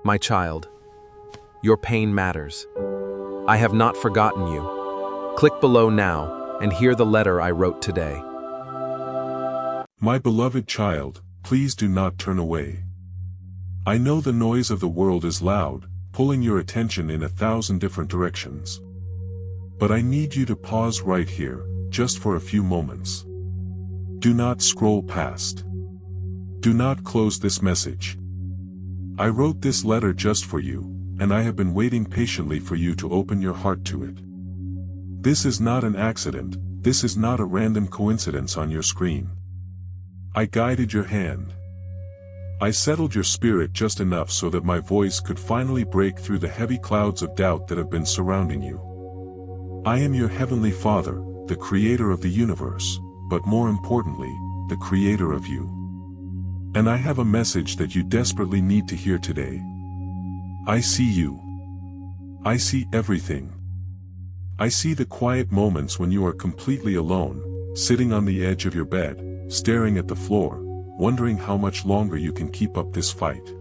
My child, your pain matters. I have not forgotten you. Click below now and hear the letter I wrote today. My beloved child, please do not turn away. I know the noise of the world is loud, pulling your attention in 1,000 different directions. But I need you to pause right here, just for a few moments. Do not scroll past. Do not close this message. I wrote this letter just for you, and I have been waiting patiently for you to open your heart to it. This is not an accident, this is not a random coincidence on your screen. I guided your hand. I settled your spirit just enough so that my voice could finally break through the heavy clouds of doubt that have been surrounding you. I am your Heavenly Father, the Creator of the universe, but more importantly, the Creator of you. And I have a message that you desperately need to hear today. I see you. I see everything. I see the quiet moments when you are completely alone, sitting on the edge of your bed, staring at the floor, wondering how much longer you can keep up this fight.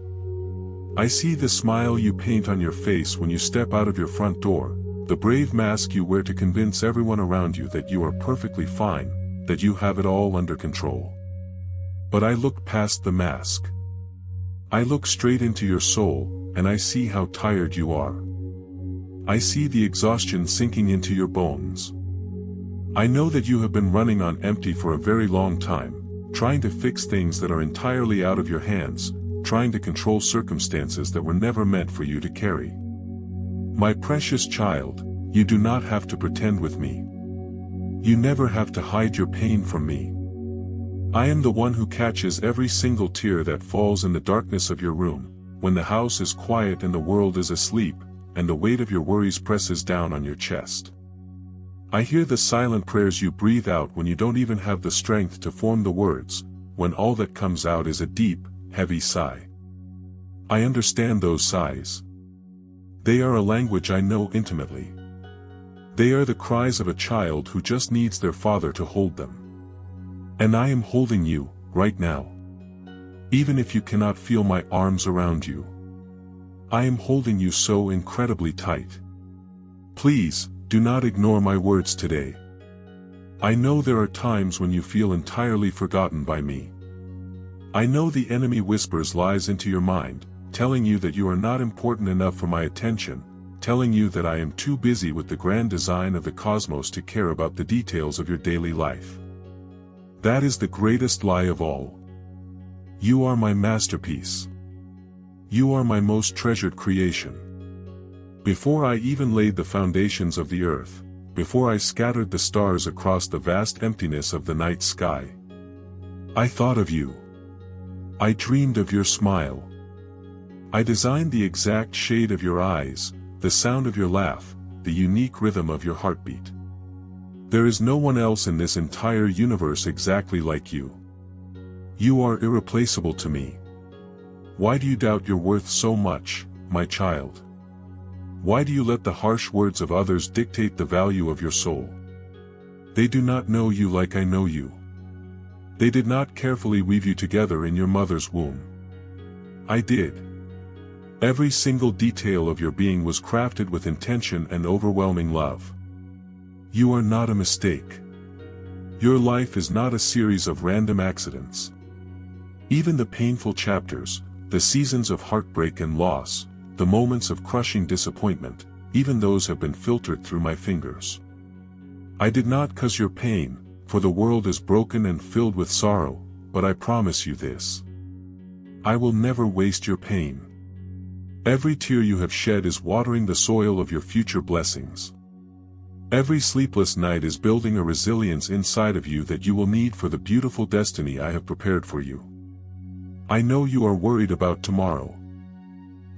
I see the smile you paint on your face when you step out of your front door, the brave mask you wear to convince everyone around you that you are perfectly fine, that you have it all under control. But I look past the mask. I look straight into your soul, and I see how tired you are. I see the exhaustion sinking into your bones. I know that you have been running on empty for a very long time, trying to fix things that are entirely out of your hands, trying to control circumstances that were never meant for you to carry. My precious child, you do not have to pretend with me. You never have to hide your pain from me. I am the one who catches every single tear that falls in the darkness of your room, when the house is quiet and the world is asleep, and the weight of your worries presses down on your chest. I hear the silent prayers you breathe out when you don't even have the strength to form the words, when all that comes out is a deep, heavy sigh. I understand those sighs. They are a language I know intimately. They are the cries of a child who just needs their father to hold them. And I am holding you, right now. Even if you cannot feel my arms around you. I am holding you so incredibly tight. Please, do not ignore my words today. I know there are times when you feel entirely forgotten by me. I know the enemy whispers lies into your mind, telling you that you are not important enough for my attention, telling you that I am too busy with the grand design of the cosmos to care about the details of your daily life. That is the greatest lie of all. You are my masterpiece. You are my most treasured creation. Before I even laid the foundations of the earth, before I scattered the stars across the vast emptiness of the night sky, I thought of you. I dreamed of your smile. I designed the exact shade of your eyes, the sound of your laugh, the unique rhythm of your heartbeat. There is no one else in this entire universe exactly like you. You are irreplaceable to me. Why do you doubt your worth so much, my child? Why do you let the harsh words of others dictate the value of your soul? They do not know you like I know you. They did not carefully weave you together in your mother's womb. I did. Every single detail of your being was crafted with intention and overwhelming love. You are not a mistake. Your life is not a series of random accidents. Even the painful chapters, the seasons of heartbreak and loss, the moments of crushing disappointment, even those have been filtered through my fingers. I did not cause your pain, for the world is broken and filled with sorrow, but I promise you this. I will never waste your pain. Every tear you have shed is watering the soil of your future blessings. Every sleepless night is building a resilience inside of you that you will need for the beautiful destiny I have prepared for you. I know you are worried about tomorrow.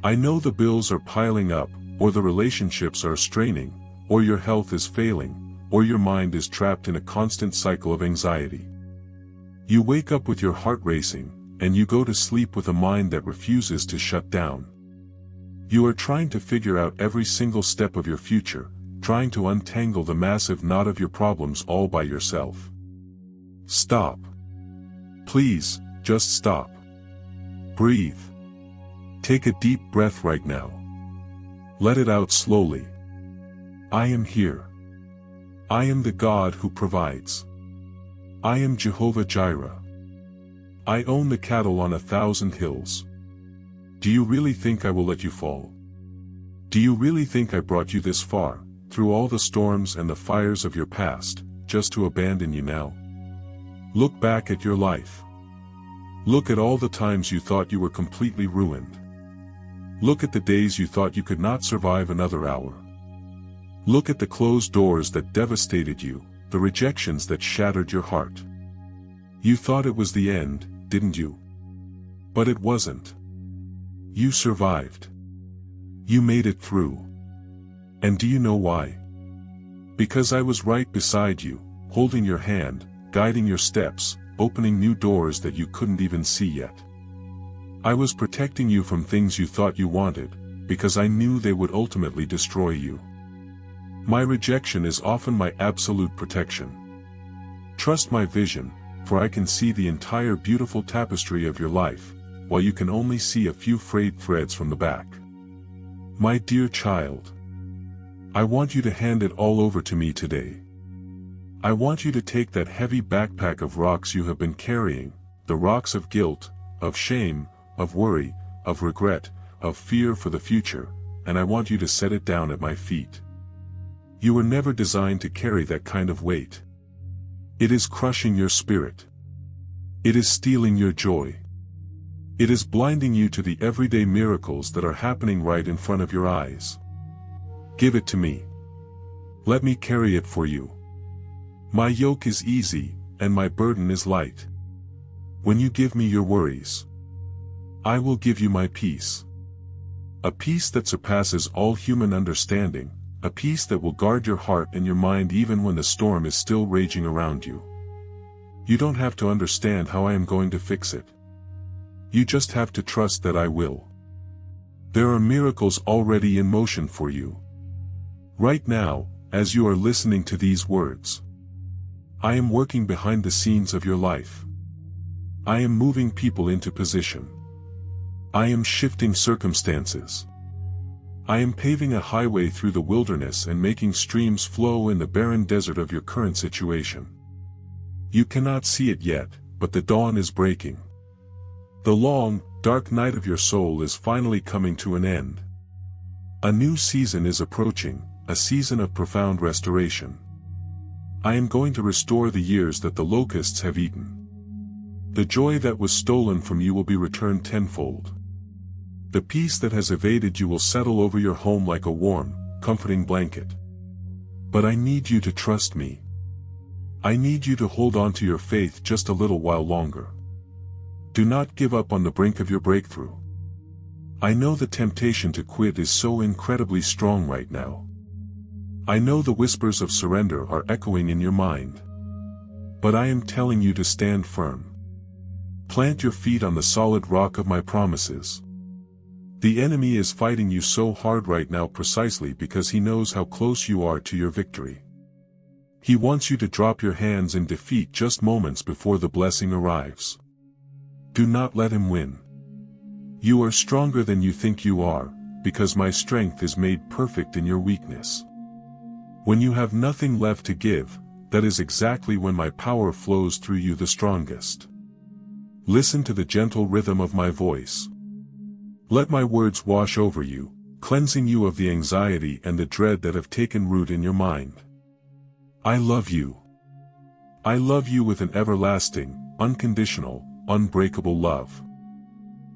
I know the bills are piling up, or the relationships are straining, or your health is failing, or your mind is trapped in a constant cycle of anxiety. You wake up with your heart racing, and you go to sleep with a mind that refuses to shut down. You are trying to figure out every single step of your future, trying to untangle the massive knot of your problems all by yourself. Stop. Please, just stop. Breathe. Take a deep breath right now. Let it out slowly. I am here. I am the God who provides. I am Jehovah Jireh. I own the cattle on 1,000 hills. Do you really think I will let you fall? Do you really think I brought you this far, through all the storms and the fires of your past, just to abandon you now? Look back at your life. Look at all the times you thought you were completely ruined. Look at the days you thought you could not survive another hour. Look at the closed doors that devastated you, the rejections that shattered your heart. You thought it was the end, didn't you? But it wasn't. You survived. You made it through. And do you know why? Because I was right beside you, holding your hand, guiding your steps, opening new doors that you couldn't even see yet. I was protecting you from things you thought you wanted, because I knew they would ultimately destroy you. My rejection is often my absolute protection. Trust my vision, for I can see the entire beautiful tapestry of your life, while you can only see a few frayed threads from the back. My dear child, I want you to hand it all over to me today. I want you to take that heavy backpack of rocks you have been carrying, the rocks of guilt, of shame, of worry, of regret, of fear for the future, and I want you to set it down at my feet. You were never designed to carry that kind of weight. It is crushing your spirit. It is stealing your joy. It is blinding you to the everyday miracles that are happening right in front of your eyes. Give it to me. Let me carry it for you. My yoke is easy, and my burden is light. When you give me your worries, I will give you my peace. A peace that surpasses all human understanding, a peace that will guard your heart and your mind even when the storm is still raging around you. You don't have to understand how I am going to fix it. You just have to trust that I will. There are miracles already in motion for you. Right now, as you are listening to these words, I am working behind the scenes of your life. I am moving people into position. I am shifting circumstances. I am paving a highway through the wilderness and making streams flow in the barren desert of your current situation. You cannot see it yet, but the dawn is breaking. The long, dark night of your soul is finally coming to an end. A new season is approaching, a season of profound restoration. I am going to restore the years that the locusts have eaten. The joy that was stolen from you will be returned tenfold. The peace that has evaded you will settle over your home like a warm, comforting blanket. But I need you to trust me. I need you to hold on to your faith just a little while longer. Do not give up on the brink of your breakthrough. I know the temptation to quit is so incredibly strong right now. I know the whispers of surrender are echoing in your mind. But I am telling you to stand firm. Plant your feet on the solid rock of my promises. The enemy is fighting you so hard right now precisely because he knows how close you are to your victory. He wants you to drop your hands in defeat just moments before the blessing arrives. Do not let him win. You are stronger than you think you are, because my strength is made perfect in your weakness. When you have nothing left to give, that is exactly when my power flows through you the strongest. Listen to the gentle rhythm of my voice. Let my words wash over you, cleansing you of the anxiety and the dread that have taken root in your mind. I love you. I love you with an everlasting, unconditional, unbreakable love.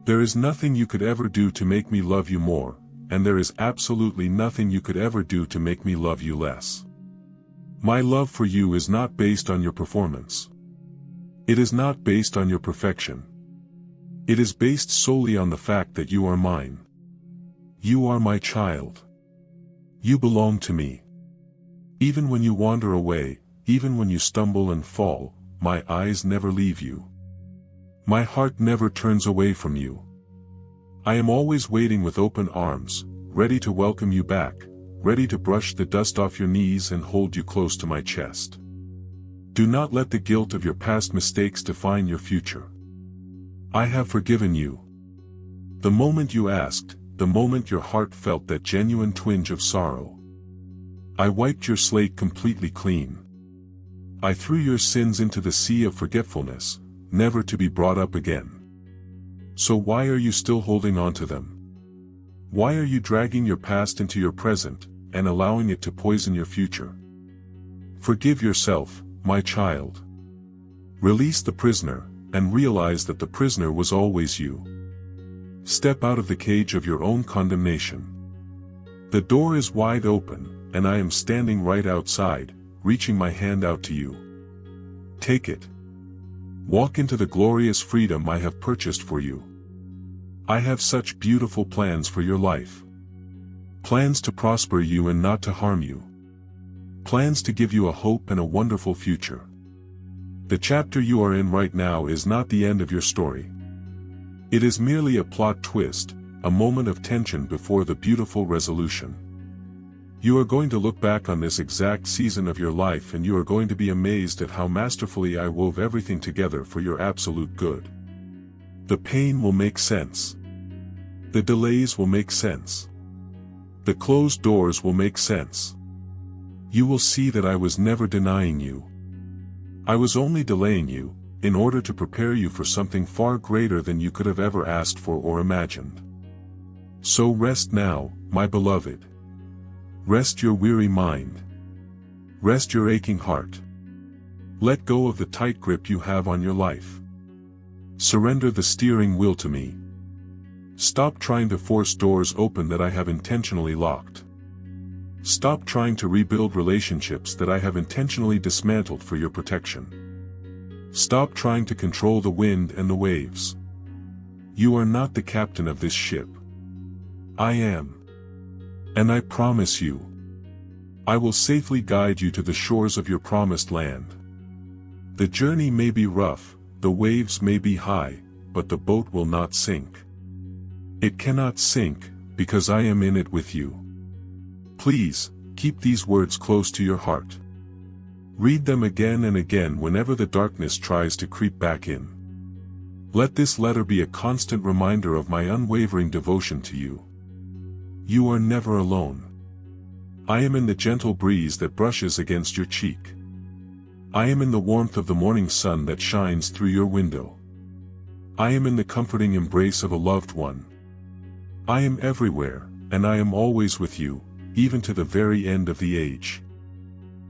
There is nothing you could ever do to make me love you more, and there is absolutely nothing you could ever do to make me love you less. My love for you is not based on your performance. It is not based on your perfection. It is based solely on the fact that you are mine. You are my child. You belong to me. Even when you wander away, even when you stumble and fall, my eyes never leave you. My heart never turns away from you. I am always waiting with open arms, ready to welcome you back, ready to brush the dust off your knees and hold you close to my chest. Do not let the guilt of your past mistakes define your future. I have forgiven you. The moment you asked, the moment your heart felt that genuine twinge of sorrow. I wiped your slate completely clean. I threw your sins into the sea of forgetfulness, never to be brought up again. So why are you still holding on to them? Why are you dragging your past into your present, and allowing it to poison your future? Forgive yourself, my child. Release the prisoner, and realize that the prisoner was always you. Step out of the cage of your own condemnation. The door is wide open, and I am standing right outside, reaching my hand out to you. Take it. Walk into the glorious freedom I have purchased for you. I have such beautiful plans for your life. Plans to prosper you and not to harm you. Plans to give you a hope and a wonderful future. The chapter you are in right now is not the end of your story. It is merely a plot twist, a moment of tension before the beautiful resolution. You are going to look back on this exact season of your life and you are going to be amazed at how masterfully I wove everything together for your absolute good. The pain will make sense. The delays will make sense. The closed doors will make sense. You will see that I was never denying you. I was only delaying you, in order to prepare you for something far greater than you could have ever asked for or imagined. So rest now, my beloved. Rest your weary mind. Rest your aching heart. Let go of the tight grip you have on your life. Surrender the steering wheel to me. Stop trying to force doors open that I have intentionally locked. Stop trying to rebuild relationships that I have intentionally dismantled for your protection. Stop trying to control the wind and the waves. You are not the captain of this ship. I am. And I promise you, I will safely guide you to the shores of your promised land. The journey may be rough, the waves may be high, but the boat will not sink. It cannot sink, because I am in it with you. Please, keep these words close to your heart. Read them again and again whenever the darkness tries to creep back in. Let this letter be a constant reminder of my unwavering devotion to you. You are never alone. I am in the gentle breeze that brushes against your cheek. I am in the warmth of the morning sun that shines through your window. I am in the comforting embrace of a loved one. I am everywhere, and I am always with you, even to the very end of the age.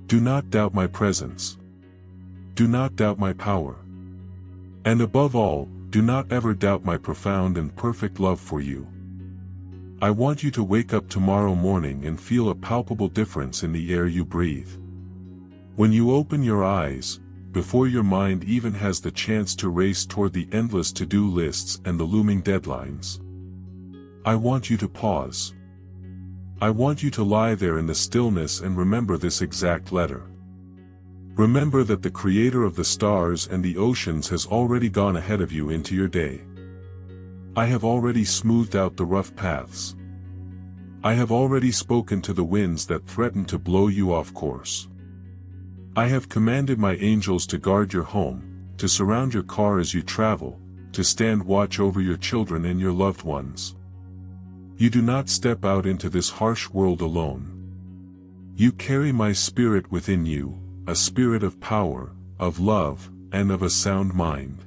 Do not doubt my presence. Do not doubt my power. And above all, do not ever doubt my profound and perfect love for you. I want you to wake up tomorrow morning and feel a palpable difference in the air you breathe. When you open your eyes, before your mind even has the chance to race toward the endless to-do lists and the looming deadlines, I want you to pause. I want you to lie there in the stillness and remember this exact letter. Remember that the Creator of the stars and the oceans has already gone ahead of you into your day. I have already smoothed out the rough paths. I have already spoken to the winds that threaten to blow you off course. I have commanded my angels to guard your home, to surround your car as you travel, to stand watch over your children and your loved ones. You do not step out into this harsh world alone. You carry my spirit within you, a spirit of power, of love, and of a sound mind.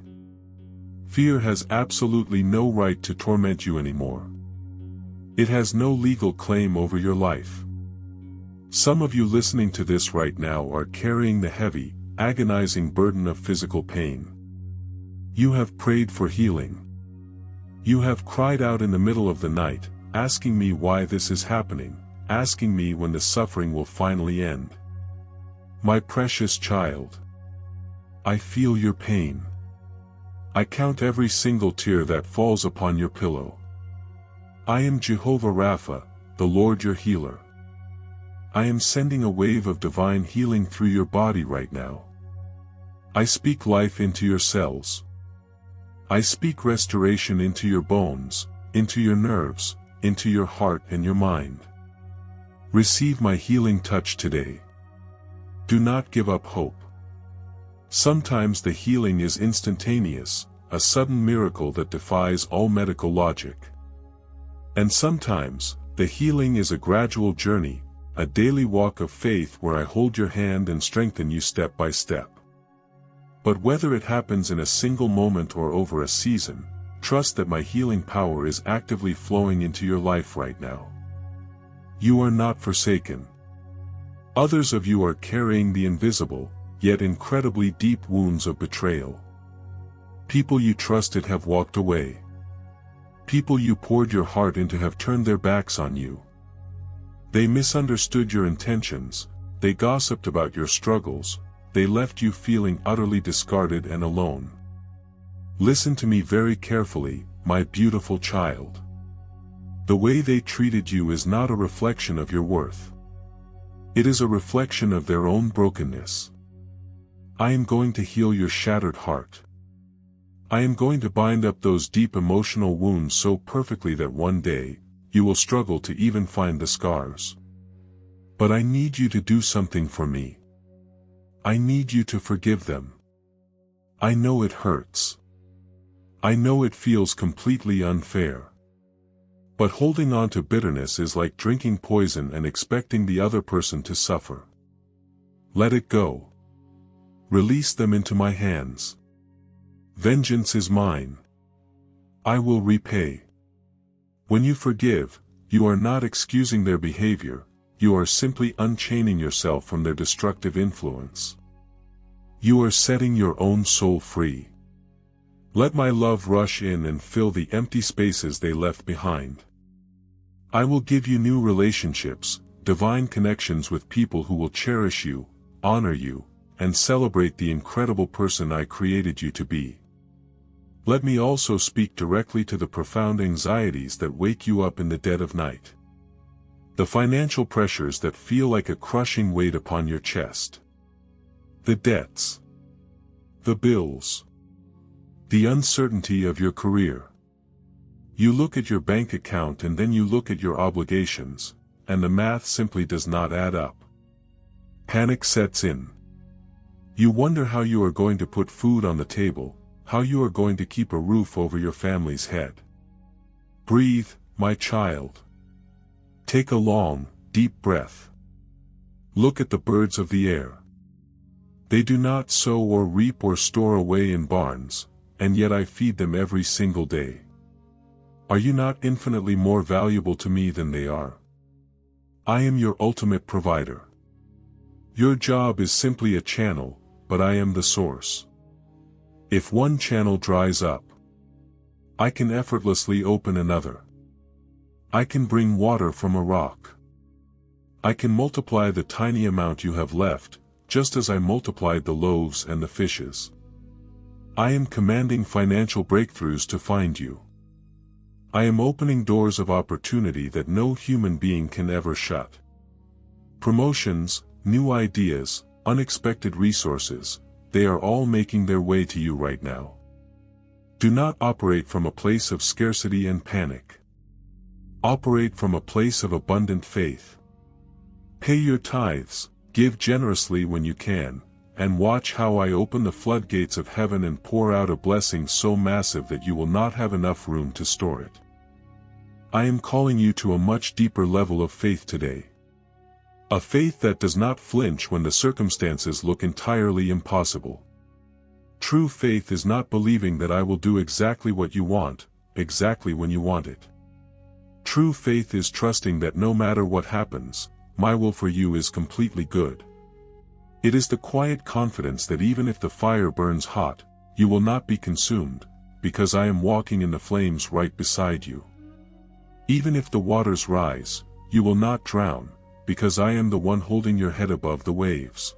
Fear has absolutely no right to torment you anymore. It has no legal claim over your life. Some of you listening to this right now are carrying the heavy, agonizing burden of physical pain. You have prayed for healing. You have cried out in the middle of the night, asking me why this is happening, asking me when the suffering will finally end. My precious child, I feel your pain. I count every single tear that falls upon your pillow. I am Jehovah Rapha, the Lord your healer. I am sending a wave of divine healing through your body right now. I speak life into your cells. I speak restoration into your bones, into your nerves, into your heart and your mind. Receive my healing touch today. Do not give up hope. Sometimes the healing is instantaneous, a sudden miracle that defies all medical logic. And sometimes, the healing is a gradual journey, a daily walk of faith where I hold your hand and strengthen you step by step. But whether it happens in a single moment or over a season, trust that my healing power is actively flowing into your life right now. You are not forsaken. Others of you are carrying the invisible, yet incredibly deep wounds of betrayal. People you trusted have walked away. People you poured your heart into have turned their backs on you. They misunderstood your intentions, they gossiped about your struggles, they left you feeling utterly discarded and alone. Listen to me very carefully, my beautiful child. The way they treated you is not a reflection of your worth. It is a reflection of their own brokenness. I am going to heal your shattered heart. I am going to bind up those deep emotional wounds so perfectly that one day, you will struggle to even find the scars. But I need you to do something for me. I need you to forgive them. I know it hurts. I know it feels completely unfair. But holding on to bitterness is like drinking poison and expecting the other person to suffer. Let it go. Release them into my hands. Vengeance is mine. I will repay. When you forgive, you are not excusing their behavior, you are simply unchaining yourself from their destructive influence. You are setting your own soul free. Let my love rush in and fill the empty spaces they left behind. I will give you new relationships, divine connections with people who will cherish you, honor you, and celebrate the incredible person I created you to be. Let me also speak directly to the profound anxieties that wake you up in the dead of night. The financial pressures that feel like a crushing weight upon your chest. The debts. The bills. The uncertainty of your career. You look at your bank account and then you look at your obligations, and the math simply does not add up. Panic sets in. You wonder how you are going to put food on the table, how you are going to keep a roof over your family's head. Breathe, my child. Take a long, deep breath. Look at the birds of the air. They do not sow or reap or store away in barns, and yet I feed them every single day. Are you not infinitely more valuable to me than they are? I am your ultimate provider. Your job is simply a channel, but I am the source. If one channel dries up, I can effortlessly open another. I can bring water from a rock. I can multiply the tiny amount you have left, just as I multiplied the loaves and the fishes. I am commanding financial breakthroughs to find you. I am opening doors of opportunity that no human being can ever shut. Promotions, new ideas, unexpected resources, they are all making their way to you right now. Do not operate from a place of scarcity and panic. Operate from a place of abundant faith. Pay your tithes, give generously when you can, and watch how I open the floodgates of heaven and pour out a blessing so massive that you will not have enough room to store it. I am calling you to a much deeper level of faith today. A faith that does not flinch when the circumstances look entirely impossible. True faith is not believing that I will do exactly what you want, exactly when you want it. True faith is trusting that no matter what happens, my will for you is completely good. It is the quiet confidence that even if the fire burns hot, you will not be consumed, because I am walking in the flames right beside you. Even if the waters rise, you will not drown, because I am the one holding your head above the waves.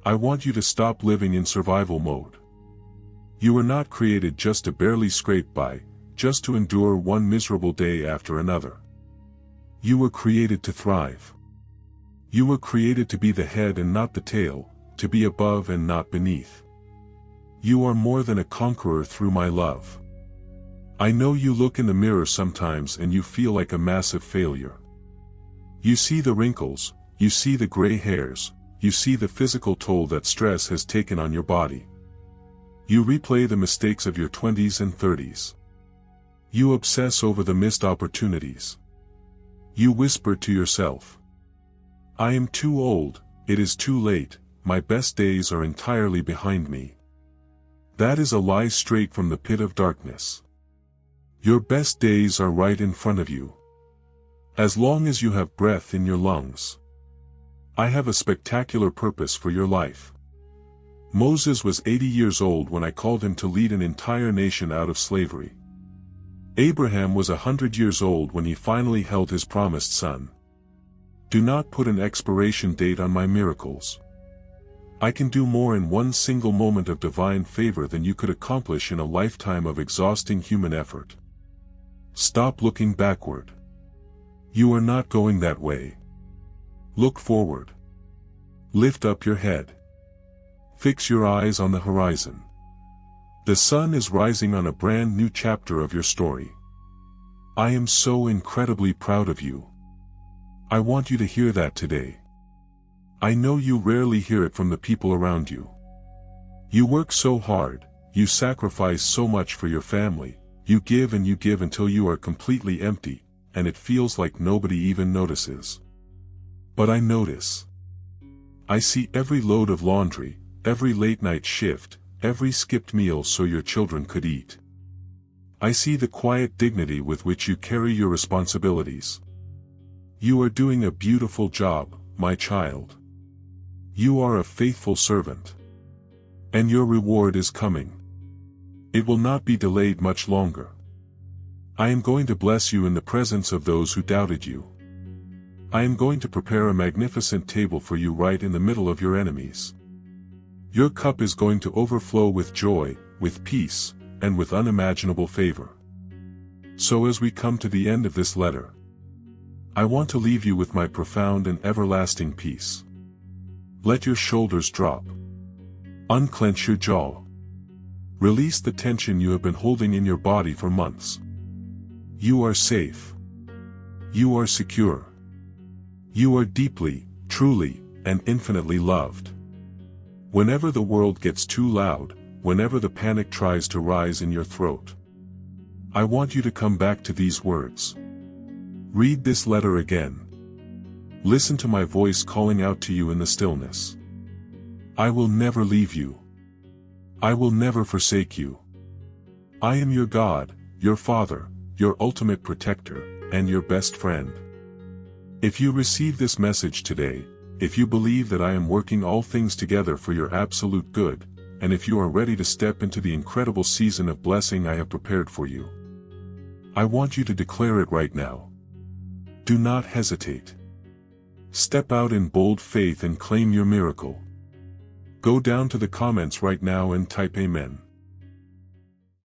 I want you to stop living in survival mode. You were not created just to barely scrape by, just to endure one miserable day after another. You were created to thrive. You were created to be the head and not the tail, to be above and not beneath. You are more than a conqueror through my love. I know you look in the mirror sometimes and you feel like a massive failure. You see the wrinkles, you see the gray hairs, you see the physical toll that stress has taken on your body. You replay the mistakes of your 20s and 30s. You obsess over the missed opportunities. You whisper to yourself, I am too old, it is too late, my best days are entirely behind me. That is a lie straight from the pit of darkness. Your best days are right in front of you. As long as you have breath in your lungs. I have a spectacular purpose for your life. Moses was 80 years old when I called him to lead an entire nation out of slavery. Abraham was 100 years old when he finally held his promised son. Do not put an expiration date on my miracles. I can do more in one single moment of divine favor than you could accomplish in a lifetime of exhausting human effort. Stop looking backward. You are not going that way. Look forward. Lift up your head. Fix your eyes on the horizon. The sun is rising on a brand new chapter of your story. I am so incredibly proud of you. I want you to hear that today. I know you rarely hear it from the people around you. You work so hard, you sacrifice so much for your family, you give until you are completely empty, and it feels like nobody even notices. But I notice. I see every load of laundry, every late-night shift, every skipped meal so your children could eat. I see the quiet dignity with which you carry your responsibilities. You are doing a beautiful job, my child. You are a faithful servant. And your reward is coming. It will not be delayed much longer. I am going to bless you in the presence of those who doubted you. I am going to prepare a magnificent table for you right in the middle of your enemies. Your cup is going to overflow with joy, with peace, and with unimaginable favor. So as we come to the end of this letter, I want to leave you with my profound and everlasting peace. Let your shoulders drop. Unclench your jaw. Release the tension you have been holding in your body for months. You are safe. You are secure. You are deeply, truly, and infinitely loved. Whenever the world gets too loud, whenever the panic tries to rise in your throat, I want you to come back to these words. Read this letter again. Listen to my voice calling out to you in the stillness. I will never leave you. I will never forsake you. I am your God, your Father, your ultimate protector, and your best friend. If you receive this message today, if you believe that I am working all things together for your absolute good, and if you are ready to step into the incredible season of blessing I have prepared for you, I want you to declare it right now. Do not hesitate. Step out in bold faith and claim your miracle. Go down to the comments right now and type Amen.